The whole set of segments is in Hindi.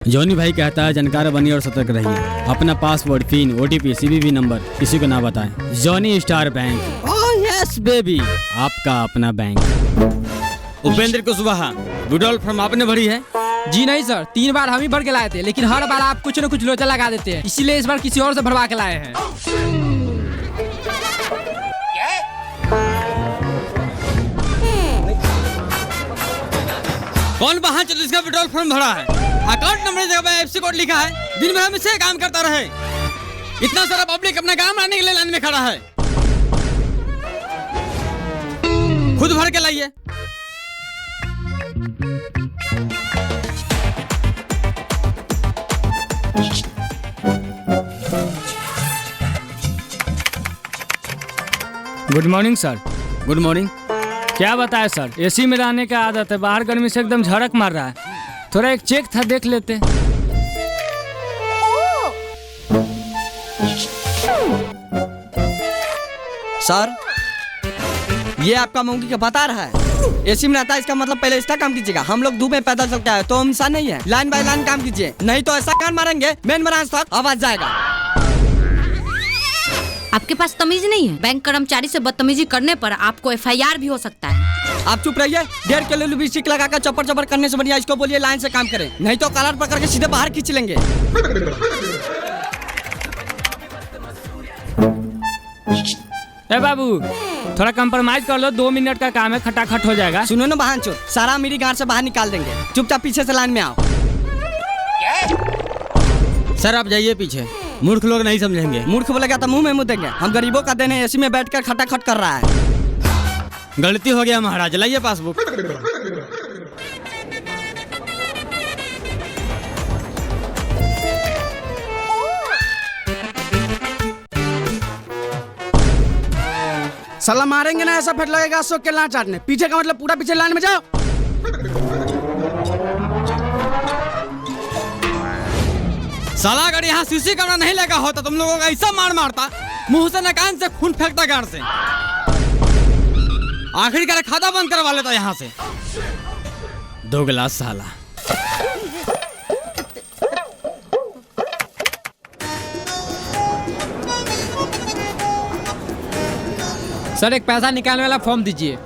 जॉनी भाई कहता है जानकार बनिए और सतर्क रहिए। अपना password, pin, OTP, CVV number किसी को ना बताएं। Johnny star bank. Oh yes baby, आपका अपना bank. Upendra Kushwaha, withdrawal form आपने भरी है? जी नहीं सर, 3 बार हम ही भर के लाए थे, लेकिन हर बार आप कुछ न कुछ लोचा लगा देते हैं, इसीलिए इस बार किसी और से भरवा के लाए हैं। कौन वहाँ जिसका विड्रॉल फॉर्म भरा है? अकाउंट नंबर जगह FC कोड लिखा है। दिन भर हम इससे काम करता रहे। इतना सारा पब्लिक अपना काम लाने के लिए लाइन में खड़ा है। खुद भर के लाइए। Good morning sir. Good morning. क्या बताए सर, AC में रहने का आदत है, बाहर गर्मी से एकदम झड़क मार रहा है। थोड़ा एक चेक था, देख लेते। सर, ये आपका मौगी का बता रहा है। AC में रहता है, इसका मतलब पहले इसका काम कीजिएगा। हम लोग धूप में पैदल चलते हैं तो हम इंसान नहीं है। लाइन बाय लाइन काम कीजिए, नहीं तो ऐसा कान मारेंगे मेन ब्रांच तक आवाज जाएगा। आपके पास तमीज नहीं है? बैंक कर्मचारी से बदतमीजी करने पर आपको FIR भी हो सकता है। आप चुप रहिए। 1.5 किलो लिपस्टिक लगाकर चप्पड़ चप्पड़ करने से बढ़िया इसको बोलिए लाइन से काम करें, नहीं तो कलर पकड़ के सीधे बाहर खींच लेंगे। ए बाबू, थोड़ा कंप्रोमाइज कर लो, 2 मिनट का काम है, खटाखट हो जाएगा। सुनो ना बहनचोद, सारा मेरी गांड से बाहर निकाल देंगे। चुपचाप पीछे से लाइन में आओ। सर आप जाइए पीछे, मूर्ख लोग नहीं समझेंगे। मूर्ख बोलेगा तो मुंह में मुँह देंगे। हम गरीबों का देने AC में बैठकर खटाखट कर रहा है। गलती हो गया महाराज, लाइए पासबुक। साला मारेंगे ना, ऐसा फेट लगेगा अशोक के लान चाटने। पीछे का मतलब पूरा पीछे लाइन में जाओ। साला अगर यहाँ CC कैमरा नहीं लगा होता तुम लोगों का ऐसा मार मारता, मुंह से न कान से खून फेंकता गाड़ से। आखिरकार खाता बंद करवा लेता यहाँ से। 2 गिलास साला। सर एक पैसा निकालने वाला फॉर्म दीजिए।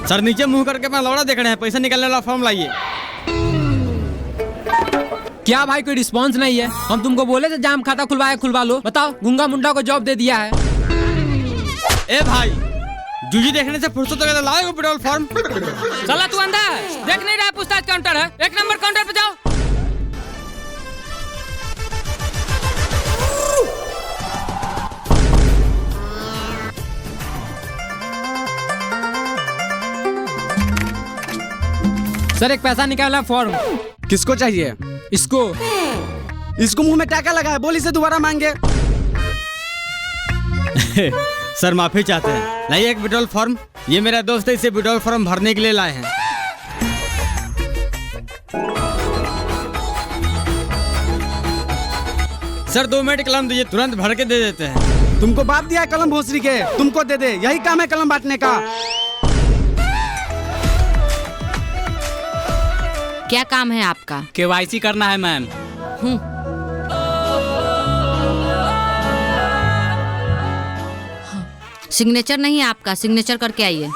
सर नीचे मुंह करके अपना लौड़ा देख रहे हैं, पैसा निकालने वाला फॉर्म लाइए। क्या भाई कोई रिस्पांस नहीं है? हम तुमको बोले थे जाम खाता खुलवा लो। बताओ, गूंगा मुंडा को जॉब दे दिया है। ए भाई, जूजी देखने से फुर्सत हो तो लाओ विड्रॉल फॉर्म। साला तू अंधा है, देख नहीं रहा पूछताछ काउंटर है? 1 नंबर काउंटर पे जाओ। सर एक पैसा निकालना फॉर्म। किसको चाहिए? इसको। इसको मुंह में टाका लगा है, बोल इसे दोबारा मांगे। सर माफी चाहते हैं, लाइए एक विड्रॉल फॉर्म। ये मेरा दोस्त है, इसे विड्रॉल फॉर्म भरने के लिए लाए हैं। सर 2 मिनट कलम दीजिए, तुरंत भर के दे देते हैं। तुमको बाप दिया है कलम भोसरी के, तुमको दे दे। यही काम है कलम बांटने का। क्या काम है आपका? KYC करना है मैम। सिग्नेचर नहीं है आपका, सिग्नेचर करके आइए।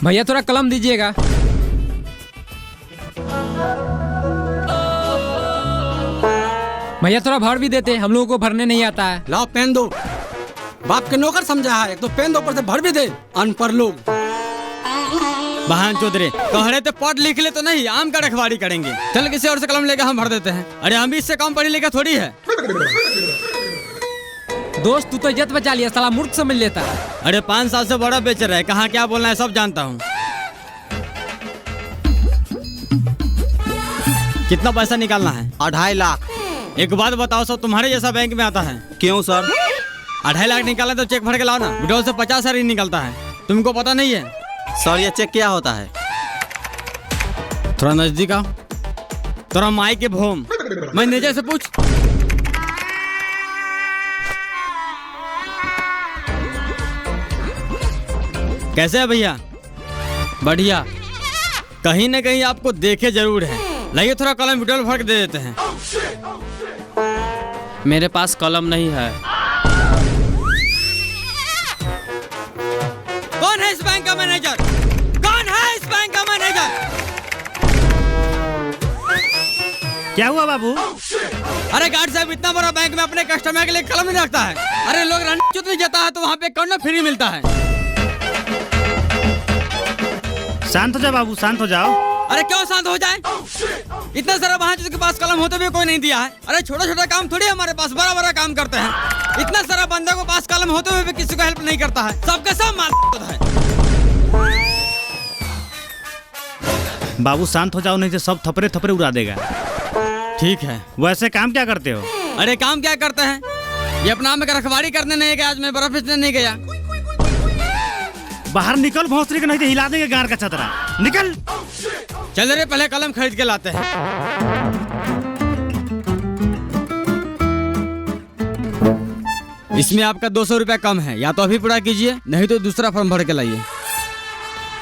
भैया थोड़ा कलम दीजिएगा। भैया थोड़ा भर भी देते, हम लोगों को भरने नहीं आता है। लाओ पेन दो। बाप के नौकर समझा है, तो पेन दो, ऊपर से भर भी दे। अनपढ़ लोग। बहन चौधरी कह रहे थे पढ़ लिख ले तो नहीं, आम का रखवाड़ी करेंगे। चल किसी और से कलम लेकर हम भर देते हैं। अरे हम भी इससे कम पढ़ी लिखा थोड़ी है। दोस्त तू तो इज्जत बचा लिया, साला मूर्ख समझ लेता है। अरे 5 साल से बड़ा बेच रहा है, कहाँ क्या बोलना है सब जानता हूँ। कितना पैसा निकालना है? 2.5 लाख। एक बात बताओ सर, तुम्हारे जैसा बैंक में आता है? क्यों सर? 2.5 लाख निकाला तो चेक भर के लाओ ना। विड्रॉल से 50,000 ही निकलता है, तुमको पता नहीं है? सर ये चेक क्या होता है? थोड़ा नजदीक आओ। थोड़ा माई के भोम, मैनेजर से पूछ। कैसे है भैया? बढ़िया। कहीं ना कहीं आपको देखे जरूर है। लाइए थोड़ा कलम विड्रॉल भर के दे देते हैं। मेरे पास कलम नहीं है। कौन है इस बैंक का मैनेजर? कौन है इस बैंक का मैनेजर? क्या हुआ बाबू? अरे गार्ड साहब, इतना बड़ा बैंक में अपने कस्टमर के लिए कलम नहीं रखता है। अरे लोग रणनीति नहीं जाता है तो वहाँ पे कर्नर फ्री मिलता है। शांत हो जाओ बाबू, शांत हो जाओ। अरे क्यों शांत हो जाए? इतना सारा वहाँ जिसके पास कलम होते हुए कोई नहीं दिया है। अरे छोटा छोटा काम थोड़ी हमारे पास, बड़ा बड़ा काम करते हैं। इतना सारा बंदे को पास कलम होते हुए भी किसी को हेल्प नहीं करता है। सबके सब माल है। बाबू शांत हो जाओ, नहीं तो सब थपरे थपरे उड़ा देगा। ठीक है। वैसे काम क्या करते हो? अरे काम क्या करते हैं? ये अपना में रखवारी करने नहीं गया, आज मैं बर्फ बेचने नहीं गया। बाहर निकल भोसड़ी के, नहीं तो हिला देंगे गार का छतरा। निकल। चल रे, पहले कलम खरीद के लाते हैं। इसमें आपका 200 रुपया कम है, या तो अभी पूरा कीजिए, नहीं तो दूसरा फॉर्म भर के लाइए।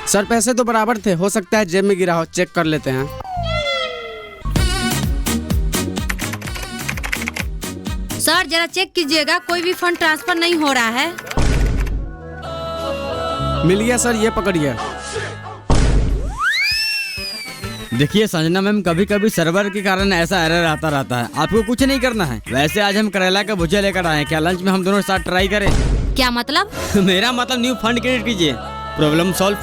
सर पैसे तो बराबर थे, हो सकता है जेब में गिरा हो, चेक कर लेते हैं। सर जरा चेक कीजिएगा, कोई भी फंड ट्रांसफर नहीं हो रहा है। मिल गया सर, ये पकड़िए। देखिए संजना मैम, कभी कभी सर्वर के कारण ऐसा एरर आता रहता है। आपको कुछ नहीं करना है। वैसे आज हम करेला का भुजिया लेकर आए हैं, क्या लंच में हम दोनों साथ ट्राई करें? क्या मतलब? मेरा मतलब न्यू फंड क्रिएट कीजिए, प्रॉब्लम सॉल्व।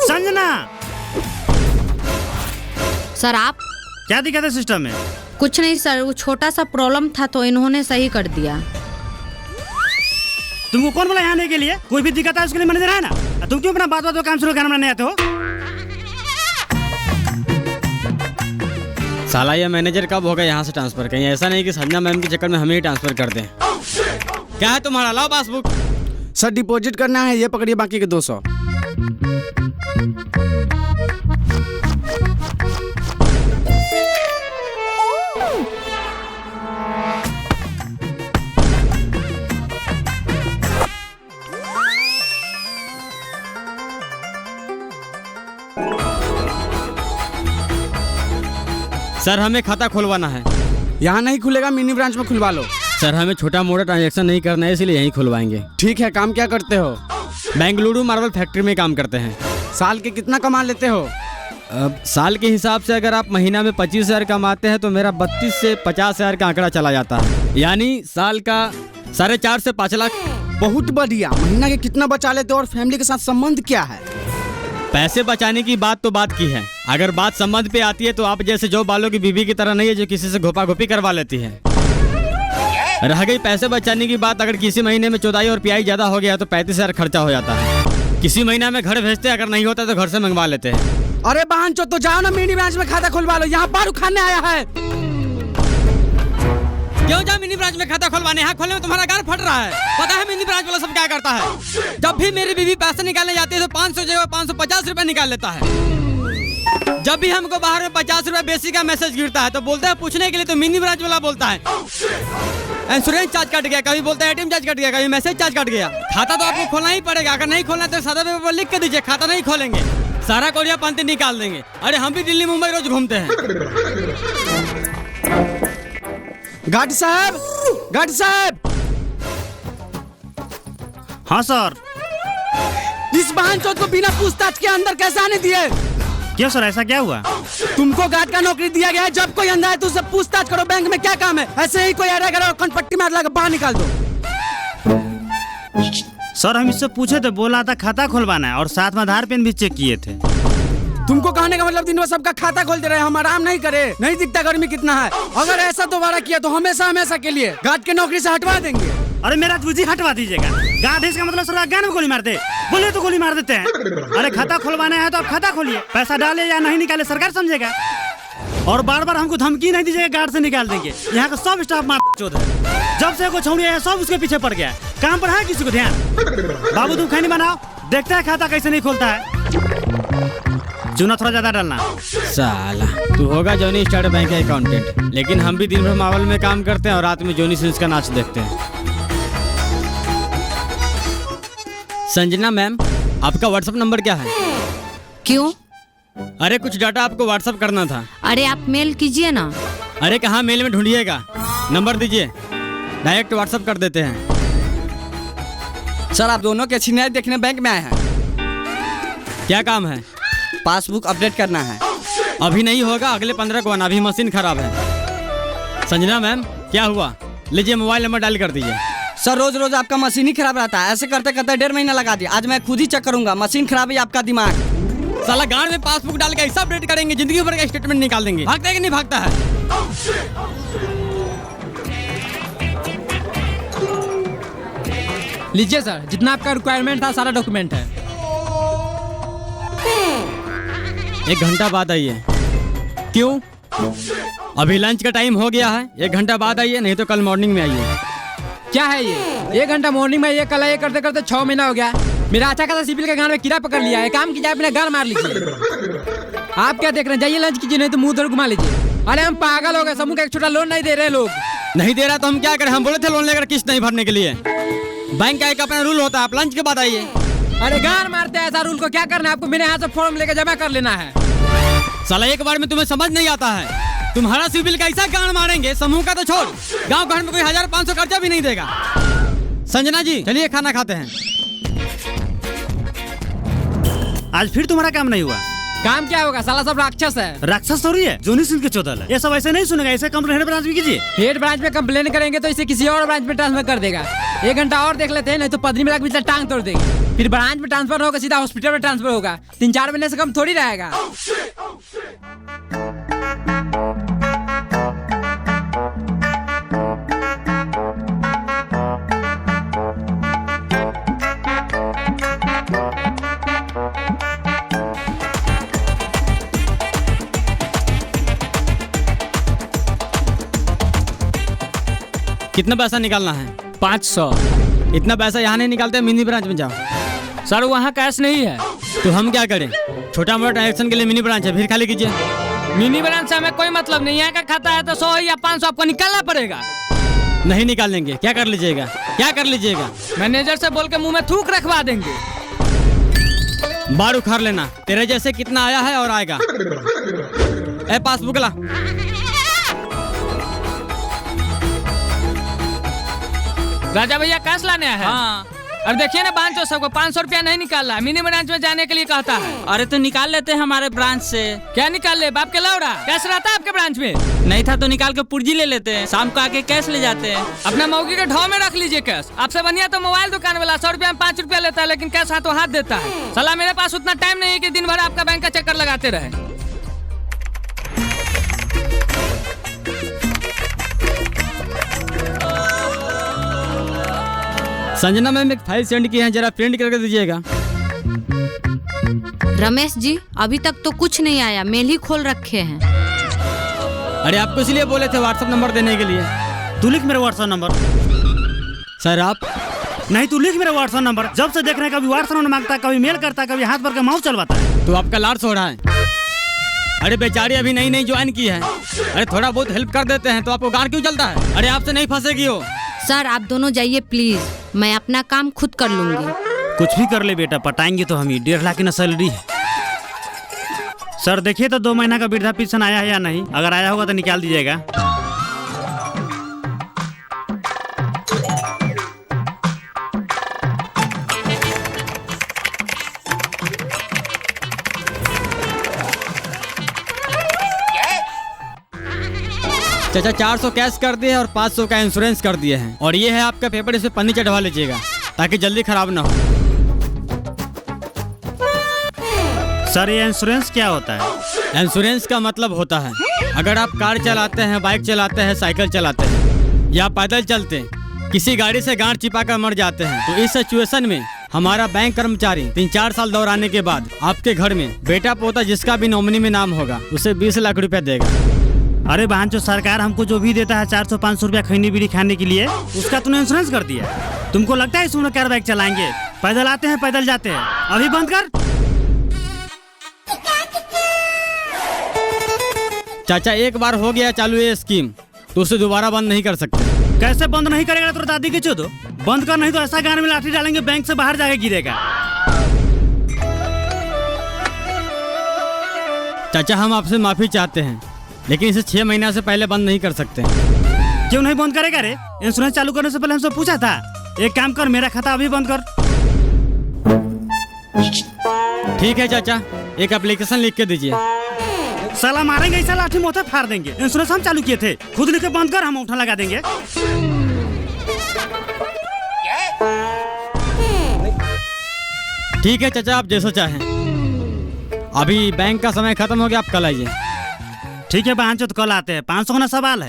संजना, सर आप क्या दिक्कत है सिस्टम में? कुछ नहीं सर, वो छोटा सा प्रॉब्लम था तो इन्होंने सही कर दिया। तुमको कौन बोला यहाँ आने के लिए? कोई भी दिक्कत है उसके लिए मैनेजर है ना। तुम क्यों अपना बात बात काम शुरू करना नहीं आते हो? साला ये मैनेजर कब होगा यहाँ से ट्रांसफर? कहीं ऐसा नहीं कि संजना मैम के चक्कर में हमें ही ट्रांसफर कर दें। क्या है तुम्हारा? लाओ पासबुक। सर डिपॉजिट करना है, ये पकड़िए बाकी के 200। सर हमें खाता खुलवाना है। यहाँ नहीं खुलेगा, मिनी ब्रांच में खुलवा लो। सर हमें छोटा मोटा ट्रांजैक्शन नहीं करना है, इसलिए यहीं खुलवाएंगे। ठीक है, काम क्या करते हो? बेंगलुरु मार्बल फैक्ट्री में काम करते हैं। साल के कितना कमा लेते हो? अब साल के हिसाब से अगर आप महीना में 25,000 कमाते हैं तो मेरा 32 से 50,000 का आंकड़ा चला जाता है, यानी साल का 4.5 से 5 लाख। बहुत बढ़िया। महीना के कितना बचा लेते हो और फैमिली के साथ संबंध क्या है? पैसे बचाने की बात तो बात की है, अगर बात संबंध पे आती है तो आप जैसे जो बालों की बीवी की तरह नहीं है जो किसी से घोपा घोपी करवा लेती है। रह गई पैसे बचाने की बात, अगर किसी महीने में चौदाई और पियाई ज्यादा हो गया तो 35,000 खर्चा हो जाता है। किसी महीना में घर भेजते, अगर नहीं होता तो घर से मंगवा लेते हैं। अरे बहन चो, तो जाओ ना मिनी ब्रांच में खाता खुलवा लो, यहाँ बारू खाने आया है। क्यों जाओ मिनी ब्रांच में खाता खुलवाने? यहाँ खोलने में तुम्हारा गाल फट रहा है। पता है मिनी ब्रांच वाला सब क्या करता है? जब भी मेरी बीवी पैसे निकालने जाती है तो 500 जगह 550 रुपए निकाल लेता है। जब भी हमको बाहर में 50 रुपए बेसी का मैसेज गिरता है तो बोलते हैं पूछने के लिए, तो मिनी ब्रांच वाला बोलता है इंश्योरेंस चार्ज कट गया, कभी बोलता है एटीएम चार्ज कट गया, कभी मैसेज चार्ज कट गया। खाता तो आपको खोलना ही पड़ेगा, अगर नहीं खोलना तो सादा पेपर पर लिख के दीजिए खाता नहीं खोलेंगे, सारा कोरिया पंती निकाल देंगे। अरे हम भी दिल्ली मुंबई रोज घूमते हैं। गार्ड साहब, गार्ड साहब। हाँ सर। इस बहन चोद को बिना पूछताछ के अंदर कैसे आने दिए? क्यों सर, ऐसा क्या हुआ? तुमको गार्ड का नौकरी दिया गया है, जब कोई अंदर है तो उससे पूछताछ करो। बैंक में क्या काम है? ऐसे ही कोई आ रहा है खनपट्टी मार लगा बाहर निकाल दो। सर हम इससे पूछे थे, बोला था खाता खुलवाना है और साथ में आधार पेन भी चेक किए थे। तुमको कहने का मतलब दिन भर सबका खाता खोलते रहे, हम आराम नहीं करे? नहीं दिखता गर्मी कितना है? अगर ऐसा दोबारा किया तो हमेशा हमेशा के लिए गार्ड के नौकरी से हटवा देंगे। अरे मेरा तुझी हटवा दीजिएगा। गार्ड इसका मतलब सर गान में गोली मार दे, बोले तो गोली मार देते हैं। अरे खाता खुलवाना है तो आप खाता खोलिए, पैसा डाले या नहीं निकाले सरकार समझेगा। और बार बार हमको धमकी नहीं दीजिएगा, गार्ड से निकाल देंगे। यहाँ का सब स्टाफ मार चोद है। जब से कोई छौड़ी है सब उसके पीछे पड़ गया है। काम पर है किसी को ध्यान? बाबू तुम खैनी बनाओ, देखते हैं खाता कैसे नहीं खोलता है। चूना थोड़ा ज्यादा डालना। साला तू होगा जॉनी स्टार बैंक का अकाउंटेंट, लेकिन हम भी दिन भर मावल में काम करते हैं और रात में जॉनी सिंस का नाच देखते हैं। संजना मैम, आपका व्हाट्सएप नंबर क्या है? क्यों? अरे कुछ डाटा आपको व्हाट्सएप करना था। अरे आप मेल कीजिए ना। अरे कहाँ मेल में ढूंढिएगा, नंबर दीजिए, डायरेक्ट व्हाट्सएप कर देते हैं। सर आप दोनों के सीनियर देखने बैंक में आए हैं। क्या काम है? पासबुक अपडेट करना है। अभी नहीं होगा, अगले 15 को आना, अभी मशीन खराब है। संजना मैम क्या हुआ? लीजिए मोबाइल नंबर डायल कर दीजिए। सर रोज रोज आपका मशीन ही खराब रहता है, ऐसे करते करते 1.5 महीना लगा दिया। आज मैं खुद ही चेक करूंगा, मशीन खराब है आपका दिमाग। साला गांड में पासबुक डाल के ऐसा अपडेट करेंगे, जिंदगी भर का स्टेटमेंट निकाल देंगे। भागता है कि नहीं भागता है? लीजिए सर, जितना आपका रिक्वायरमेंट था सारा डॉक्यूमेंट है। 1 घंटा बाद आइए। क्यों? अभी लंच का टाइम हो गया है, 1 घंटा बाद आइए, नहीं तो कल मॉर्निंग में आइए। क्या है ये? 1 घंटा मॉर्निंग में, ये कल ये करते करते 6 महीना हो गया। मेरा अच्छा खासा सिविल का गांड में कीड़ा पकड़ लिया है। काम कीजिए, अपने गाल मार लीजिए। आप क्या देख रहे हैं? जाइए लंच कीजिए, नहीं तो मुंह उधर घुमा लीजिए। अरे हम पागल हो गए, समूह का एक छोटा लोन नहीं दे रहे लोग। नहीं दे रहा तो हम क्या करें? हम बोले थे लोन लेकर किस्त नहीं भरने के लिए। बैंक का एक अपना रूल होता है, आप लंच के बाद आइए। अरे गान मारते हैं, ऐसा रूल को क्या करना है आपको? मेरे यहाँ से फॉर्म लेकर जमा कर लेना है। साला एक बार में तुम्हें समझ नहीं आता है। तुम्हारा सिविल कैसा गान मारेंगे, समूह का तो छोड़, गांव घर में कोई 1500 खर्चा भी नहीं देगा। संजना जी चलिए खाना खाते हैं। आज फिर तुम्हारा काम नहीं हुआ। काम क्या होगा? साला सब राक्षस है। राक्षस थोड़ी है, जोनी सिंह के चौदल है। ये सब ऐसे नहीं सुनेगा, ऐसे कंप्लेन हेड ब्रांच में कीजिए। हेड ब्रांच में कंप्लेन करेंगे तो इसे किसी और ब्रांच में ट्रांसफर कर देगा। 1 घंटा और देख लेते हैं, नहीं तो पदरी में लग भी टांग तोड़ देगी। फिर ब्रांच में ट्रांसफर होगा, सीधा हॉस्पिटल में ट्रांसफर होगा। 3-4 महीने से कम थोड़ी रहेगा। कितना पैसा निकालना है? 500। इतना पैसा यहाँ नहीं निकालते, मिनी ब्रांच में जाओ। सर वहाँ कैश नहीं है। तो हम क्या करें? छोटा मोटा ट्रांजेक्शन के लिए मिनी ब्रांच है, फिर खाली कीजिए। मिनी ब्रांच से हमें कोई मतलब नहीं है। का खाता है तो 100 या 500 आपको निकालना पड़ेगा। नहीं निकालेंगे, क्या कर लीजिएगा? क्या कर लीजिएगा? मैनेजर से बोल के मुंह में थूक रखवा देंगे। बार उखाड़ लेना, तेरे जैसे कितना आया है और आएगा। ए पासबुक ला। राजा भैया कैश लाने हैं। हाँ। और देखिए ना बांचो, सबको 500 रुपया नहीं निकाल रहा। मिनी ब्रांच में जाने के लिए कहता है। अरे तो निकाल लेते हैं हमारे ब्रांच से। क्या निकाल ले? बाप के लौड़ा कैश रहता है आपके ब्रांच में? नहीं था तो निकाल के पुर्जी ले लेते हैं, शाम को आके कैश ले जाते हैं। अपना मौगी के ढाव में रख लीजिए कैश। आपसे बढ़िया तो मोबाइल दुकान वाला 100 रुपया में 5 रुपया लेता है, लेकिन कैश हाथों हाथ देता है। साला मेरे पास उतना टाइम नहीं है कि दिन भर आपका बैंक का चक्कर लगाते रहे। संजना मैम एक फाइल सेंड की है, जरा प्रिंट करके दीजिएगा। रमेश जी अभी तक तो कुछ नहीं आया, मेल ही खोल रखे हैं। अरे आपको इसलिए बोले थे व्हाट्सएप नंबर देने के लिए। तू लिख मेरा व्हाट्सएप नंबर। सर आप नहीं, तू लिख मेरा व्हाट्सएप नंबर। जब से देख रहे हैं, कभी व्हाट्सएप नंबर मांगता है, कभी मेल करता है, कभी हाथ भर के माउस चलवाता है। तो आपका लाड़ सो रहा है। अरे बेचारी अभी नई नई ज्वाइन की है। अरे थोड़ा बहुत हेल्प कर देते हैं तो आपको गाड़ क्यों चलता है? अरे आपसे नहीं फंसेगी हो। सर आप दोनों जाइए प्लीज, मैं अपना काम खुद कर लूंगी। कुछ भी कर ले बेटा, पटाएंगे तो हम ही। 1.5 लाख की सैलरी है। सर देखिए तो 2 महीना का वृद्धा पेंशन आया है या नहीं। अगर आया होगा तो निकाल दीजिएगा। चाचा 400 कैश कर दिए और 500 का इंश्योरेंस कर दिए हैं। और ये है आपका पेपर, इसमें पन्नी चढ़वा लीजिएगा ताकि जल्दी खराब ना हो। सर ये इंश्योरेंस क्या होता है? इंश्योरेंस का मतलब होता है अगर आप कार चलाते हैं, बाइक चलाते हैं, साइकिल चलाते हैं या पैदल चलते किसी गाड़ी से गांठ चिपा कर मर जाते हैं, तो इस सिचुएशन में हमारा बैंक कर्मचारी 3-4 साल दौड़ाने के बाद आपके घर में बेटा पोता जिसका भी नॉमिनी में नाम होगा उसे 20 लाख रुपया देगा। अरे बहन, जो सरकार हमको जो भी देता है 400-500 रुपया खैनी बीड़ी खाने के लिए, उसका तूने इंश्योरेंस कर दिया। तुमको लगता है इसमें कार बाइक चलाएंगे? पैदल आते हैं, पैदल जाते हैं। अभी बंद कर। चाचा एक बार हो गया चालू ये स्कीम तो उसे दोबारा बंद नहीं कर सकते। कैसे बंद नहीं करेगा? तो दादी के चो दो। बंद कर, नहीं तो ऐसा गान में लाठी डालेंगे बैंक से बाहर जाके गिरेगा। चाचा हम आपसे माफी चाहते हैं, लेकिन इसे 6 महीना से पहले बंद नहीं कर सकते। क्यों नहीं बंद करेगा रे? इंश्योरेंस चालू करने से पहले हमसे पूछा था। एक काम कर, मेरा खाता अभी बंद कर। ठीक है चाचा, एक एप्लीकेशन लिख के दीजिए। साला मारेंगे ऐसा लाठी मोते फाड़ देंगे। इंश्योरेंस हम चालू किए थे, खुद लिख के बंद कर, हम उठा लगा देंगे। ठीक है चाचा, आप जैसा चाहें। अभी बैंक का समय खत्म हो गया, आप कल आइए। ठीक है बहन, तो कल आते हैं। 500 का सवाल है।